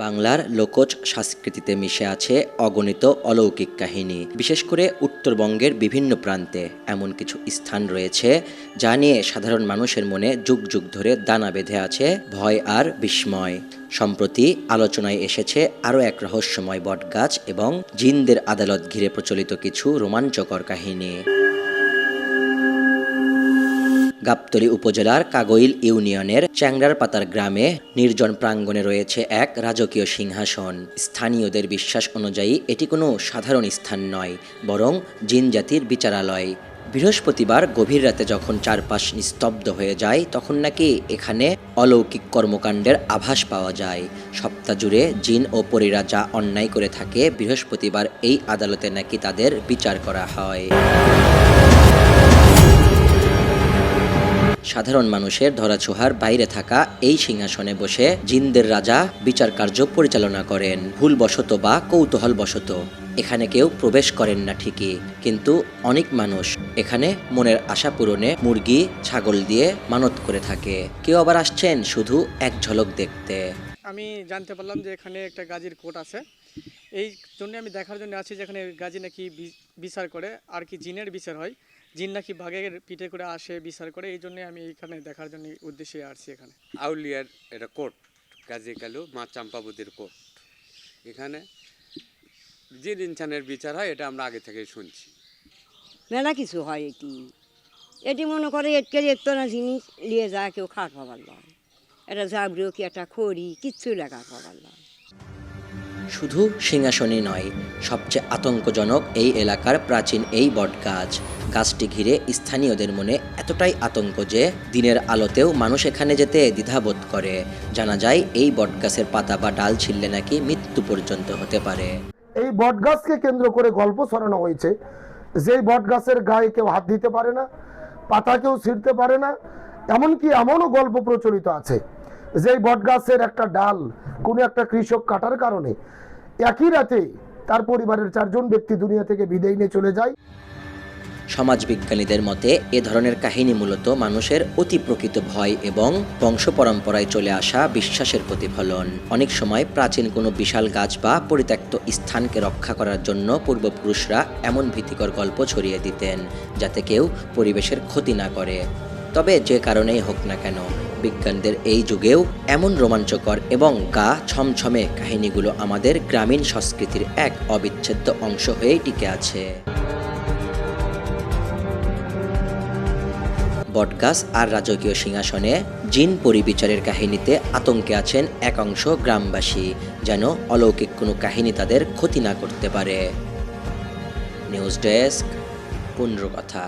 বাংলার লোকজ সংস্কৃতিতে মিশে আছে অগণিত অলৌকিক কাহিনী। বিশেষ করে উত্তরবঙ্গের বিভিন্ন প্রান্তে এমন কিছু স্থান রয়েছে যা নিয়ে সাধারণ মানুষের মনে যুগ যুগ ধরে দানা বেঁধে আছে ভয় আর বিস্ময়। সম্প্রতি আলোচনায় এসেছে আরও এক রহস্যময় বটগাছ এবং জিনদের আদালত ঘিরে প্রচলিত কিছু রোমাঞ্চকর কাহিনী। গাবতলী উপজেলার কাগইল ইউনিয়নের চ্যাংড়ারপাতার গ্রামে নির্জন প্রাঙ্গণে রয়েছে এক রাজকীয় সিংহাসন। স্থানীয়দের বিশ্বাস অনুযায়ী এটি কোনো সাধারণ স্থান নয়, বরং জিন জাতির বিচারালয়। বৃহস্পতিবার গভীর রাতে যখন চারপাশ নিস্তব্ধ হয়ে যায়, তখন নাকি এখানে অলৌকিক কর্মকাণ্ডের আভাস পাওয়া যায়। সপ্তাহ জুড়ে জিন ও পরীরা যা অন্যায় করে থাকে, বৃহস্পতিবার এই আদালতে নাকি তাদের বিচার করা হয়। সাধারণ মানুষের ধরাছোঁয়ার বাইরে থাকা এই সিংহাসনে বসে জিনদের রাজা বিচার কার্য পরিচালনা করেন। ভুলবশত বা কৌতূহলবশত এখানে কেউ প্রবেশ করেন না ঠিকই, কিন্তু অনেক মানুষ এখানে মনের আশা পূরণে মুরগি ছাগল দিয়ে মানত করে থাকে। কেউ আবার আসছেন শুধু এক ঝলক দেখতে। আমি জানতে পারলাম যে এখানে একটা গাজীর কোর্ট আছে, এই জন্য আমি দেখার জন্য আছি যে এখানে গাজী নাকি বিচার করে, আর কি জিনের বিচার হয়। জিন নাকি বাঘের পিঠে করে আসে বিচার করে, এই জন্য আমি এখানে দেখার জন্য উদ্দেশ্যে আসছি। এখানে আউলিয়ার এটা কোর্ট, গাজী কালু মা চাম্পাবতীর কোর্ট। এখানে জিন ইনসানের বিচার হয়, এটা আমরা আগে থেকেই শুনছি। মেলা কিছু হয়। এটি মনে করে এটকে একটু না জিনিস নিয়ে যায়, কেউ খাট পাবার লয়, এটা জাবরিও কি একটা খড়ি কিচ্ছু লেখা পাবার লয়। শুধু সিংহাসনই নয়, সবচেয়ে আতঙ্কজনক এই এলাকার প্রাচীন এই বটগাছ। গাছটি ঘিরে স্থানীয়দের মনে এতটাই আতঙ্ক যে দিনের আলোতেও মানুষ এখানে যেতে দ্বিধাবোধ করে। জানা যায় এই বটগাছের পাতা বা ডাল ছিঁড়লে নাকি মৃত্যু পর্যন্ত হতে পারে। এই বটগাছকে কেন্দ্র করে গল্প ছড়ানো হয়েছে, যেই বটগাছের গায়ে কেউ হাত দিতে পারে না, পাতা কেউ ছিঁড়তে পারে না। এমনকি এমনও গল্প প্রচলিত আছে যে বটগাছের একটা ডাল কোনো একটা কৃষক কাটার কারণে একই রাতে তার পরিবারের 4 জন ব্যক্তি দুনিয়া থেকে বিদায় নিয়ে চলে যায়। সমাজবিজ্ঞানীদের মতে এ ধরনের কাহিনী মূলত মানুষের অতি প্রকৃত ভয় এবং বংশ পরম্পরায় চলে আসা বিশ্বাসের প্রতিফলন। অনেক সময় প্রাচীন কোনো বিশাল গাছ বা পরিত্যক্ত স্থানকে রক্ষা করার জন্য পূর্বপুরুষরা এমন ভীতিকর গল্প ছড়িয়ে দিতেন যাতে কেউ পরিবেশের ক্ষতি না করে। তবে যে কারণেই হোক না কেন, বিজ্ঞানীদের এই যুগেও এমন রোমাঞ্চকর এবং গা ছমছমে কাহিনীগুলো আমাদের গ্রামীণ সংস্কৃতির এক অবিচ্ছেদ্য অংশ হয়েই টিকে আছে। বটগাছ আর রাজকীয় সিংহাসনে জিন পরিবিচারের কাহিনীতে আতঙ্কে আছেন একাংশ গ্রামবাসী, যেন অলৌকিক কোনো কাহিনী তাদের ক্ষতি না করতে পারে। News desk, পুনর্কথা।